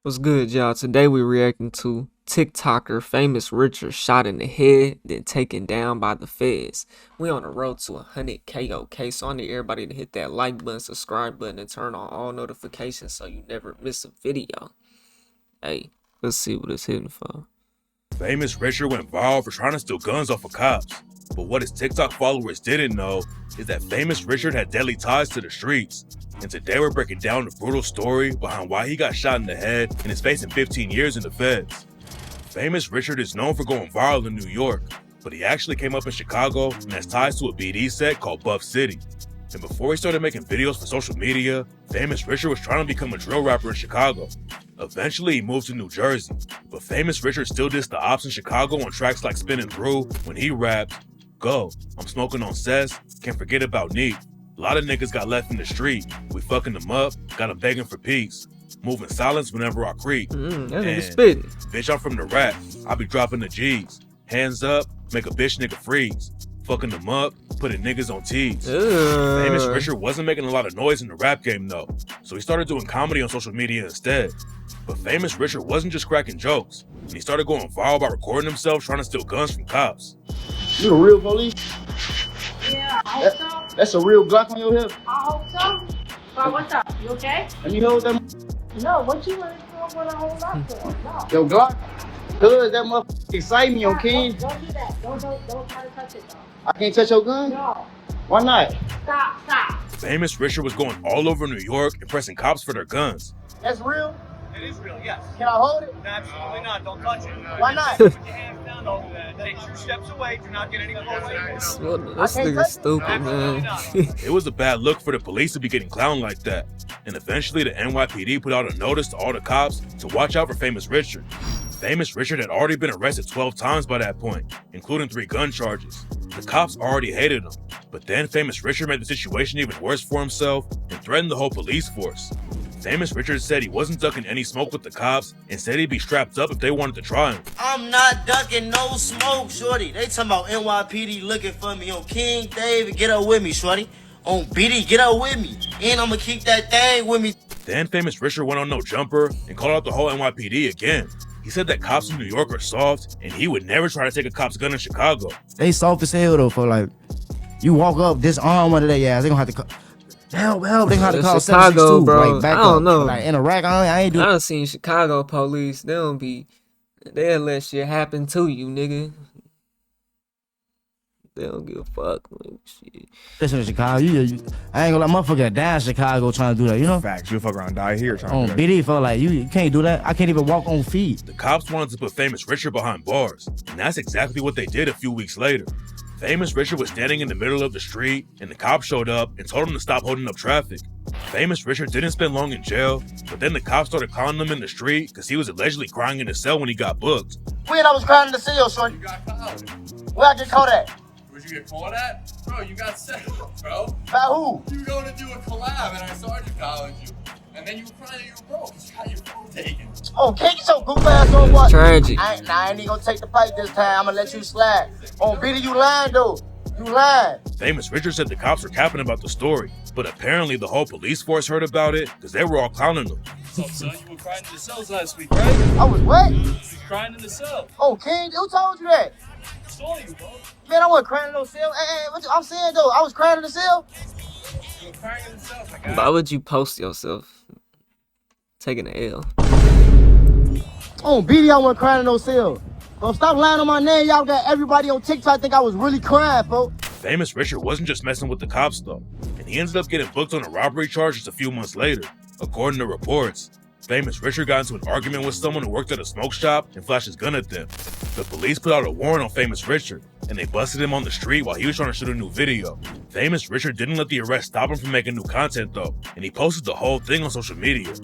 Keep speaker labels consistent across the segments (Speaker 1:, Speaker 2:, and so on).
Speaker 1: What's good, y'all? Today we're reacting to TikToker Famous Richard shot in the head, then taken down by the feds. We on the road to 100K, okay? So I need everybody to hit that like button, subscribe button, and turn on all notifications so you never miss a video. Hey, let's see what it's hitting for.
Speaker 2: Famous Richard went viral for trying to steal guns off of cops. But what his TikTok followers didn't know is that Famous Richard had deadly ties to the streets. And today we're breaking down the brutal story behind why he got shot in the head and is facing 15 years in the feds. Famous Richard is known for going viral in New York, but he actually came up in Chicago and has ties to a BD set called Buff City. And before he started making videos for social media, Famous Richard was trying to become a drill rapper in Chicago. Eventually, he moved to New Jersey, but Famous Richard still dissed the Opps in Chicago on tracks like Spinning Through when he rapped, "Go, I'm smoking on cess, can't forget about Neat. A lot of niggas got left in the street, we fucking them up, got them begging for peace. Moving silence whenever I creep.
Speaker 1: That
Speaker 2: And,
Speaker 1: nigga spitting.
Speaker 2: bitch, I'm from the rap, I be dropping the G's. Hands up, make a bitch nigga freeze. Fucking them up, putting niggas on T's." Famous Richard wasn't making a lot of noise in the rap game though, so he started doing comedy on social media instead. But Famous Richard wasn't just cracking jokes, and he started going viral by recording himself trying to steal guns from cops.
Speaker 3: You a real police?
Speaker 4: Yeah, I hope so.
Speaker 3: That's a real Glock on your hip.
Speaker 4: I hope so. But what's up? You okay?
Speaker 3: And you hold that
Speaker 4: No, what you want to hold up for? No.
Speaker 3: your Glock? Cause that motherfucker excite me, okay?
Speaker 4: Don't do that. Don't try to touch it though.
Speaker 3: I can't touch your gun?
Speaker 4: No.
Speaker 3: Why not?
Speaker 4: Stop.
Speaker 2: Famous Richard was going all over New York and pressing cops for their guns.
Speaker 3: That's real?
Speaker 5: It is real, yes.
Speaker 3: Can I hold it?
Speaker 5: Absolutely not. Don't touch it.
Speaker 3: Why not?
Speaker 5: Put your hands down. Don't take 2 steps away. Do not get any closer.
Speaker 1: This nigga stupid, man.
Speaker 2: It was a bad look for the police to be getting clowned like that. And eventually the NYPD put out a notice to all the cops to watch out for Famous Richard. Famous Richard had already been arrested 12 times by that point, including 3 gun charges. The cops already hated him, but then Famous Richard made the situation even worse for himself and threatened the whole police force. Famous Richard said he wasn't ducking any smoke with the cops and said he'd be strapped up if they wanted to try him.
Speaker 6: I'm not ducking no smoke, shorty. They talking about NYPD looking for me. On King David, get up with me, shorty. On BD, get up with me. And I'ma keep that thing with me.
Speaker 2: Then Famous Richard went on No Jumper and called out the whole NYPD again. He said that cops in New York are soft and he would never try to take a cop's gun in Chicago.
Speaker 7: They soft as hell though. For like, you walk up, disarm one of their ass. They gonna have to help. They gonna have to call
Speaker 1: Chicago,
Speaker 7: 762,
Speaker 1: bro.
Speaker 7: like, back
Speaker 1: I don't
Speaker 7: up.
Speaker 1: know.
Speaker 7: Like in Iraq, I ain't
Speaker 1: I
Speaker 7: do.
Speaker 1: done seen Chicago police. They'll let shit happen to you, nigga. They don't give a fuck. Like, shit.
Speaker 7: Listen to Chicago. I ain't gonna let motherfucker die in Chicago trying to do that. You know.
Speaker 8: Facts, you fuck around and die here trying
Speaker 7: On
Speaker 8: to do that.
Speaker 7: BD, for like you can't do that. I can't even walk on feet.
Speaker 2: The cops wanted to put Famous Richard behind bars, and that's exactly what they did a few weeks later. Famous Richard was standing in the middle of the street, and the cops showed up and told him to stop holding up traffic. Famous Richard didn't spend long in jail, but then the cops started clowning him in the street because he was allegedly crying in his cell when he got booked.
Speaker 3: When I was crying in the cell, shorty.
Speaker 5: You got caught.
Speaker 3: Where I get caught at?
Speaker 5: Where'd you get caught at? Bro, you got set up, bro.
Speaker 3: By who?
Speaker 5: You were going to do a collab and I sergeant collared you. And then you were crying that you were broke because you got your phone taken.
Speaker 3: Oh, can't you so goof ass on what?
Speaker 1: Tragic.
Speaker 3: I ain't even gonna take the fight this time. I'm gonna let you slide. On BD, you lying though. You lying.
Speaker 2: Famous Richard said the cops were capping about the story, but apparently the whole police force heard about it because they were all clowning him.
Speaker 5: What's up, son? You were crying in the cells last week, right?
Speaker 3: I was what?
Speaker 5: You were crying in the cell.
Speaker 3: Oh, King, who told you that?
Speaker 5: I saw you, bro.
Speaker 3: Man, I wasn't crying in no cell. Hey, I'm saying though, I was crying in the cell.
Speaker 5: You were crying in the cells. I got
Speaker 1: Why would you post yourself taking an L?
Speaker 3: On BD, I wasn't crying in no cell. Bro, stop lying on my name. Y'all got everybody on TikTok think I was really crying, folks.
Speaker 2: Famous Richard wasn't just messing with the cops though, and he ended up getting booked on a robbery charge just a few months later. According to reports, Famous Richard got into an argument with someone who worked at a smoke shop and flashed his gun at them. The police put out a warrant on Famous Richard, and they busted him on the street while he was trying to shoot a new video. Famous Richard didn't let the arrest stop him from making new content though, and he posted the whole thing on social media.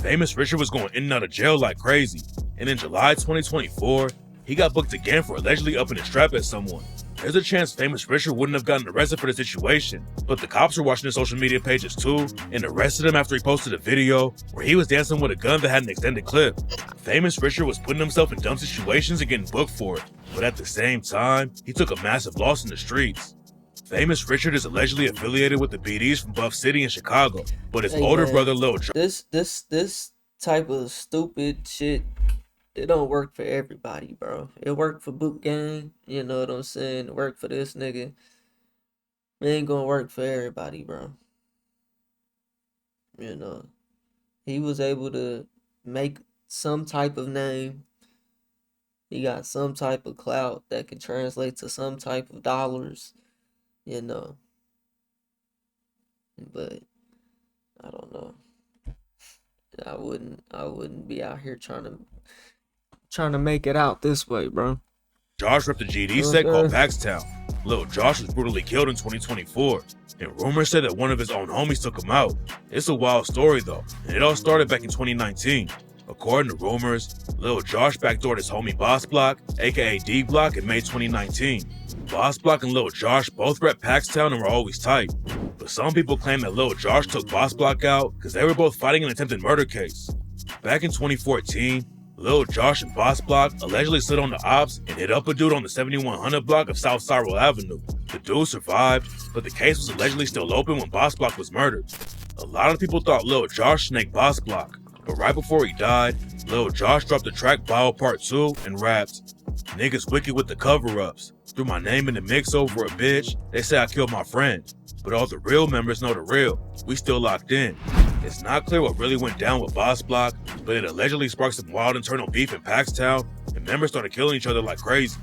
Speaker 2: Famous Richard was going in and out of jail like crazy, and in July 2024, he got booked again for allegedly upping his strap at someone. There's a chance Famous Richard wouldn't have gotten arrested for the situation, but the cops were watching his social media pages too and arrested him after he posted a video where he was dancing with a gun that had an extended clip. Famous Richard was putting himself in dumb situations and getting booked for it, but at the same time, he took a massive loss in the streets. Famous Richard is allegedly affiliated with the BDs from Buff City in Chicago, but his
Speaker 1: Hey,
Speaker 2: older
Speaker 1: man.
Speaker 2: brother Lil Jon
Speaker 1: This type of stupid shit, it don't work for everybody, bro. It worked for Boot Gang, you know what I'm saying? It worked for this nigga. It ain't gonna work for everybody, bro. You know, he was able to make some type of name. He got some type of clout that can translate to some type of dollars, you know. But I don't know. I wouldn't be out here trying to make it out this way, bro.
Speaker 2: Josh repped a GD set called Paxtown. Lil Josh was brutally killed in 2024, and rumors said that one of his own homies took him out. It's a wild story though, and it all started back in 2019. According to rumors, Lil Josh backdoored his homie Boss Block, aka D Block, in May 2019. Boss Block and Lil Josh both rep Paxtown and were always tight, but some people claim that Lil Josh took Boss Block out because they were both fighting an attempted murder case. Back in 2014, Lil Josh and Boss Block allegedly slid on the Opps and hit up a dude on the 7100 block of South Cyril Avenue. The dude survived, but the case was allegedly still open when Boss Block was murdered. A lot of people thought Lil Josh snaked Boss Block, but right before he died, Lil Josh dropped the track Bio Part 2 and rapped, "Niggas wicked with the cover-ups. Threw my name in the mix over a bitch. They say I killed my friend. But all the real members know the real. We still locked in." It's not clear what really went down with Boss Block, but it allegedly sparked some wild internal beef in Paxtown, and members started killing each other like crazy.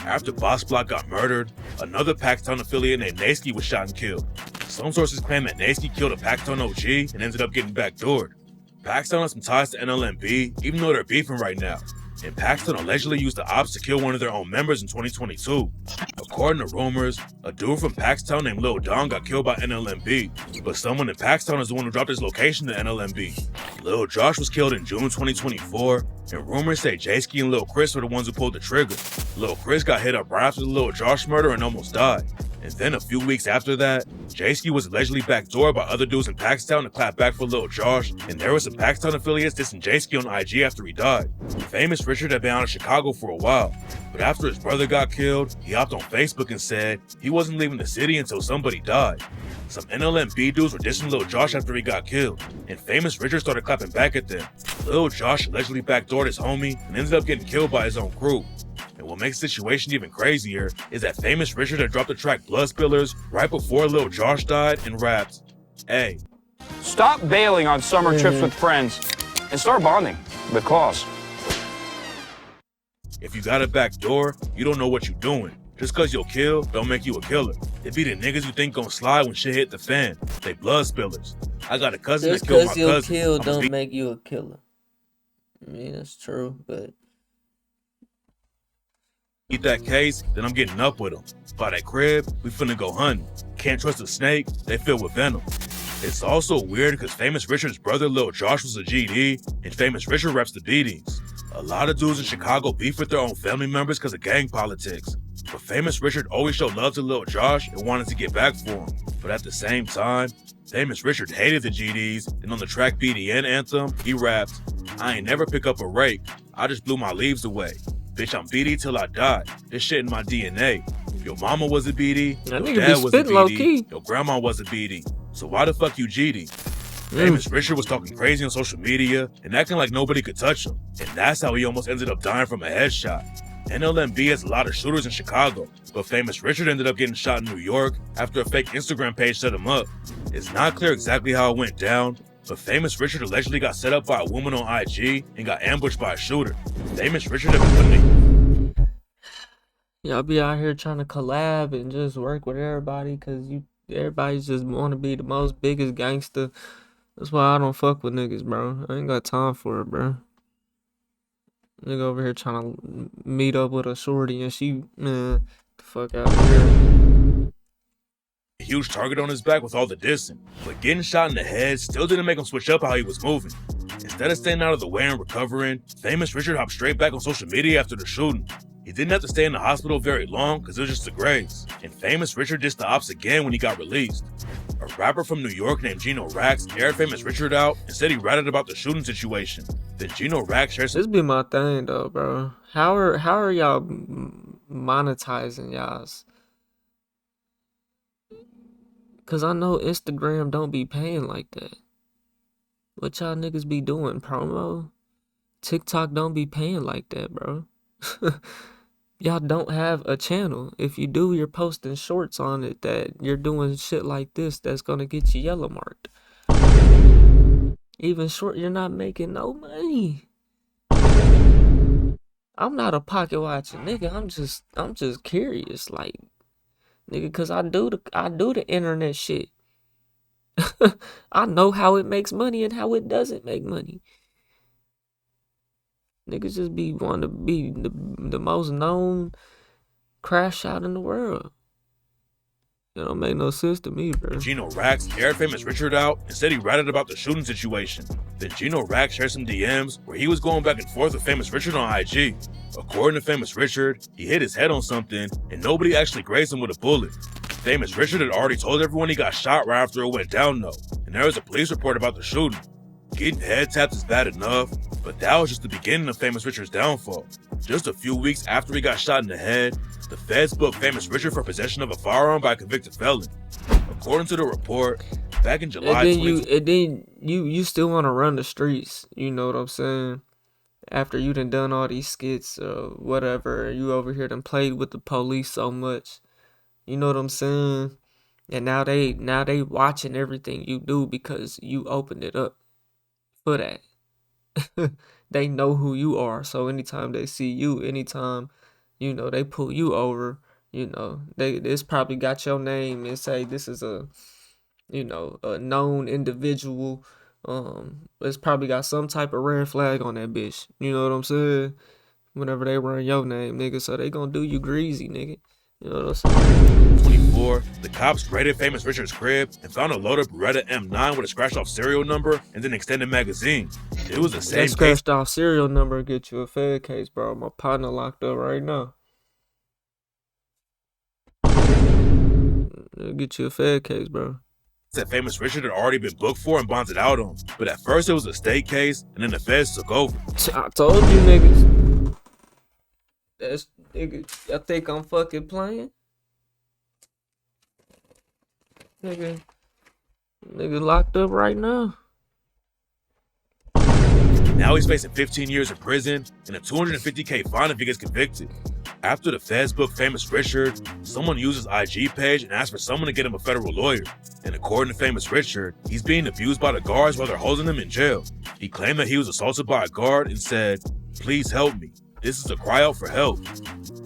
Speaker 2: After Boss Block got murdered, another Paxtown affiliate named Nasky was shot and killed. Some sources claim that Nasky killed a Paxtown OG and ended up getting backdoored. Paxtown has some ties to NLMB, even though they're beefing right now. And Paxton allegedly used the Opps to kill one of their own members in 2022. According to rumors, a dude from Paxtown named Lil Don got killed by NLMB, but someone in Paxtown is the one who dropped his location to NLMB. Lil Josh was killed in June 2024, and rumors say J-Ski and Lil Chris were the ones who pulled the trigger. Lil Chris got hit up right after the Lil Josh murder and almost died. And then a few weeks after that, J-Ski was allegedly backdoored by other dudes in Paxtown to clap back for Lil Josh, and there were some Paxtown affiliates dissing J-Ski on IG after he died. Famous Richard had been out of Chicago for a while, but after his brother got killed, he hopped on Facebook and said he wasn't leaving the city until somebody died. Some NLMB dudes were dissing Lil Josh after he got killed, and Famous Richard started clapping back at them. Lil Josh allegedly backdoored his homie and ended up getting killed by his own crew. And what makes the situation even crazier is that Famous Richard had dropped the track Blood Spillers right before Lil Josh died and rapped, "Hey,
Speaker 8: stop bailing on summer trips with friends and start bonding with Claus."
Speaker 2: If you got a back door, you don't know what you doing. Just cause you'll kill, don't make you a killer. It be the niggas you think gon' slide when shit hit the fan. They blood spillers. I got a cousin
Speaker 1: Just
Speaker 2: that killed my
Speaker 1: because you'll
Speaker 2: cousin.
Speaker 1: kill don't make you a killer. I mean, that's true, but
Speaker 2: Eat that case, then I'm getting up with them. By that crib, we finna go hunting. Can't trust a snake, they filled with venom. It's also weird because Famous Richard's brother Lil Josh was a GD, and Famous Richard reps the beatings. A lot of dudes in Chicago beef with their own family members because of gang politics. But Famous Richard always showed love to Lil Josh and wanted to get back for him. But at the same time, Famous Richard hated the GDs, and on the track BDN Anthem, he rapped, "I ain't never pick up a rake, I just blew my leaves away. Bitch, I'm BD till I die. This shit in my DNA. Your mama was a BD, your
Speaker 1: That nigga
Speaker 2: dad
Speaker 1: be
Speaker 2: was a
Speaker 1: spitting low
Speaker 2: BD,
Speaker 1: key.
Speaker 2: your grandma was a BD. So why the fuck you GD?" Famous Richard was talking crazy on social media and acting like nobody could touch him. And that's how he almost ended up dying from a headshot. NLMB has a lot of shooters in Chicago, but Famous Richard ended up getting shot in New York after a fake Instagram page set him up. It's not clear exactly how it went down, but Famous Richard allegedly got set up by a woman on IG and got ambushed by a shooter. Famous Richard have been putting
Speaker 1: y'all be out here trying to collab and just work with everybody because everybody just want to be the most biggest gangster. That's why I don't fuck with niggas, bro. I ain't got time for it, bro. Nigga over here trying to meet up with a shorty and she, man, the fuck out of here.
Speaker 2: a huge target on his back with all the dissing, but getting shot in the head still didn't make him switch up how he was moving. Instead of staying out of the way and recovering, Famous Richard hopped straight back on social media after the shooting. He didn't have to stay in the hospital very long because it was just a graze, and Famous Richard dissed the Opps again when he got released. A rapper from New York named Gino Rax aired Famous Richard out and said he ratted about the shooting situation. Then Gino Rax shared some
Speaker 1: This be my thing though, bro. How are y'all monetizing y'all's? Cause I know Instagram don't be paying like that. What y'all niggas be doing? Promo? TikTok don't be paying like that, bro. Y'all don't have a channel. If you do, you're posting shorts on it that you're doing shit like this that's gonna get you yellow marked. Even short, you're not making no money. I'm not a pocket watching nigga. I'm just curious, like, nigga, cause I do the internet shit. I know how it makes money and how it doesn't make money. Niggas just be wanting to be the most known crash out in the world. It don't make no sense to me, bro.
Speaker 2: Gino Rax aired famous Richard out and said he ratted about the shooting situation. Then Gino Rax shared some DMs where he was going back and forth with famous Richard on IG. According to famous Richard, he hit his head on something and nobody actually grazed him with a bullet. Famous Richard had already told everyone he got shot right after it went down though, and there was a police report about the shooting. Getting head tapped is bad enough, but that was just the beginning of famous Richard's downfall. Just a few weeks after he got shot in the head, the feds booked famous Richard for possession of a firearm by a convicted felon. According to the report, back in July,
Speaker 1: And then you still want to run the streets. You know what I'm saying? After you done all these skits or whatever, you over here done played with the police so much. You know what I'm saying? And now they watching everything you do because you opened it up for that. They know who you are, so anytime they see you, anytime they pull you over, it's probably got your name and say this is a known individual. It's probably got some type of red flag on that bitch. You know what I'm saying? Whenever they run your name, nigga, so they gonna do you greasy, nigga. You know what I'm saying?
Speaker 2: 24, the cops raided famous Richard's crib and found a loaded Beretta M9 with a scratched off serial number and an extended magazine. It was the same
Speaker 1: That
Speaker 2: case.
Speaker 1: scratched off serial number get you a Fed case, bro. My partner locked up right now. It'll get you a Fed case, bro.
Speaker 2: That famous Richard had already been booked for and bonded out on. But at first it was a state case, and then the feds took over.
Speaker 1: I told you niggas. That's nigga. Y'all think I'm fucking playing? Nigga locked up right now.
Speaker 2: Now he's facing 15 years in prison and a $250K fine if he gets convicted. After the feds booked famous Richard, someone used his IG page and asked for someone to get him a federal lawyer. And according to famous Richard, he's being abused by the guards while they're holding him in jail. He claimed that he was assaulted by a guard and said, "Please help me. This is a cry out for help."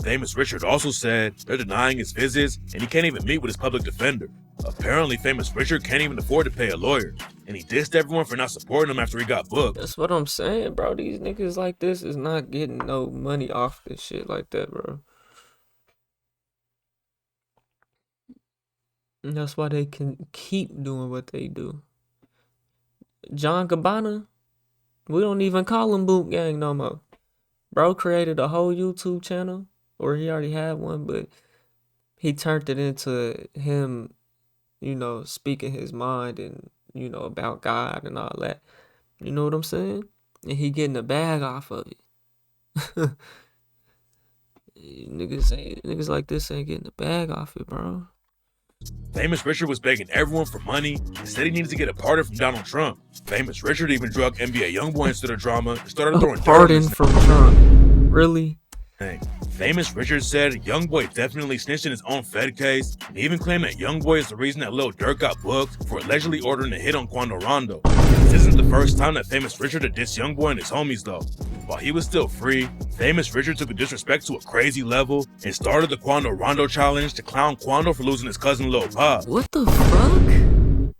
Speaker 2: Famous Richard also said they're denying his visits and he can't even meet with his public defender. Apparently, famous Richard can't even afford to pay a lawyer, and he dissed everyone for not supporting him after he got booked.
Speaker 1: That's what I'm saying, bro. These niggas like this is not getting no money off this shit like that, bro. And that's why they can keep doing what they do. John Cabana, we don't even call him Boot Gang no more. Bro created a whole YouTube channel, or he already had one, but he turned it into him, speaking his mind and, about God and all that. You know what I'm saying? And he getting a bag off of it. Niggas like this ain't getting a bag off it, bro.
Speaker 2: Famous Richard was begging everyone for money and said he needed to get a pardon from Donald Trump. Famous Richard even drug NBA YoungBoy into the drama and started throwing
Speaker 1: pardon from Trump. Really?
Speaker 2: Famous Richard said YoungBoy definitely snitched in his own Fed case, and even claimed that YoungBoy is the reason that Lil Durk got booked for allegedly ordering a hit on Quando Rondo. This isn't the first time that Famous Richard had dissed YoungBoy and his homies though. While he was still free, Famous Richard took the disrespect to a crazy level and started the Quando Rondo challenge to clown Quando for losing his cousin Lil Pop.
Speaker 1: What the fuck?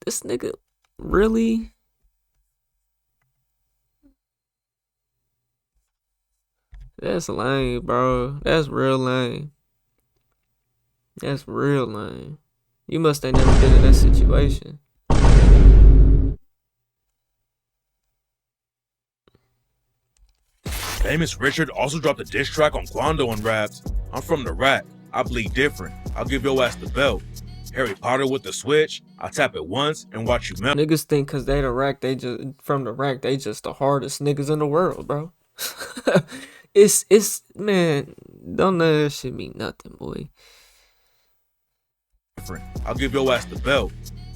Speaker 1: This nigga, really? That's lame, bro. That's real lame. That's real lame. You must have never been in that situation.
Speaker 2: Famous Richard also dropped a diss track on Quando and raps, "I'm from the rack, I bleed different, I'll give your ass the belt. Harry Potter with the switch, I tap it once and watch you melt."
Speaker 1: Niggas think cause they the rack, they just from the rack, they just the hardest niggas in the world, bro. It's man, don't let that shit mean nothing, boy.
Speaker 2: I'll give your ass the belt.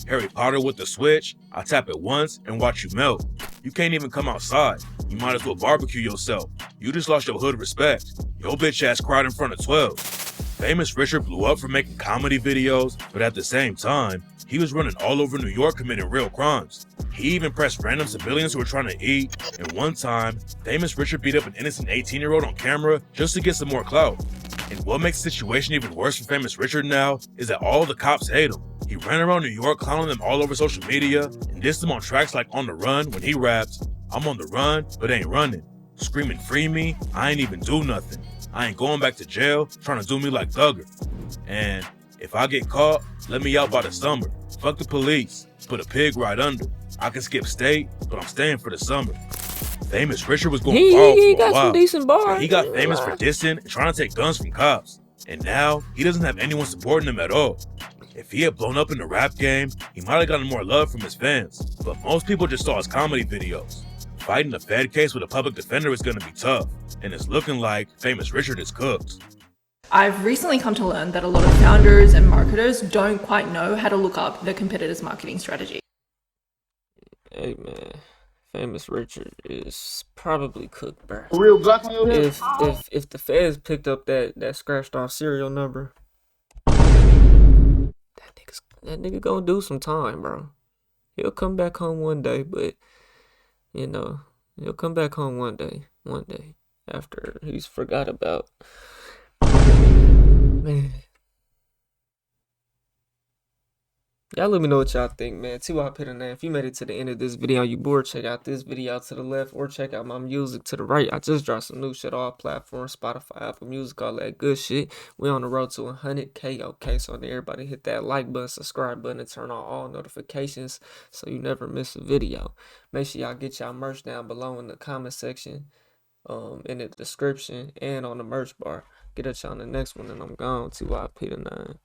Speaker 2: Harry Potter with the Switch, I tap it once and watch you melt. You can't even come outside. You might as well barbecue yourself. You just lost your hood respect. Your bitch ass cried in front of 12. Famous Richard blew up for making comedy videos, but at the same time, he was running all over New York committing real crimes. He even pressed random civilians who were trying to eat, and one time, Famous Richard beat up an innocent 18-year-old on camera just to get some more clout. And what makes the situation even worse for Famous Richard now is that all the cops hate him. He ran around New York clowning them all over social media and dissed them on tracks like On the Run when he rapped, "I'm on the run, but ain't running. Screaming free me, I ain't even do nothing. I ain't going back to jail, trying to do me like Thugger. And if I get caught, let me out by the summer. Fuck the police, put a pig right under. I can skip state, but I'm staying for the summer." Famous Richard was going viral
Speaker 1: He
Speaker 2: for a
Speaker 1: got some
Speaker 2: while.
Speaker 1: decent bars.
Speaker 2: He got famous for dissing and trying to take guns from cops. And now, he doesn't have anyone supporting him at all. If he had blown up in the rap game, he might have gotten more love from his fans. But most people just saw his comedy videos. Fighting a Fed case with a public defender is going to be tough. And it's looking like Famous Richard is cooked.
Speaker 9: I've recently come to learn that a lot of founders and marketers don't quite know how to look up their competitors' marketing strategy.
Speaker 1: Hey man, Famous Richard is probably cooked, bro.
Speaker 3: Real Glock on your head.
Speaker 1: If the feds picked up that scratched off serial number, that nigga gonna do some time, bro. He'll come back home one day, but you know, he'll come back home one day after he's forgot about. Man. Y'all let me know what y'all think, man. T-Wop hit a name. If you made it to the end of this video, you bored, check out this video to the left or check out my music to the right. I just dropped some new shit all platforms, Spotify, Apple Music, all that good shit. We on the road to 100K, okay? So everybody hit that like button, subscribe button, and turn on all notifications so you never miss a video. Make sure y'all get y'all merch down below in the comment section, in the description, and on the merch bar. Get at y'all on the next one, and I'm gone. T-Wop hit a name.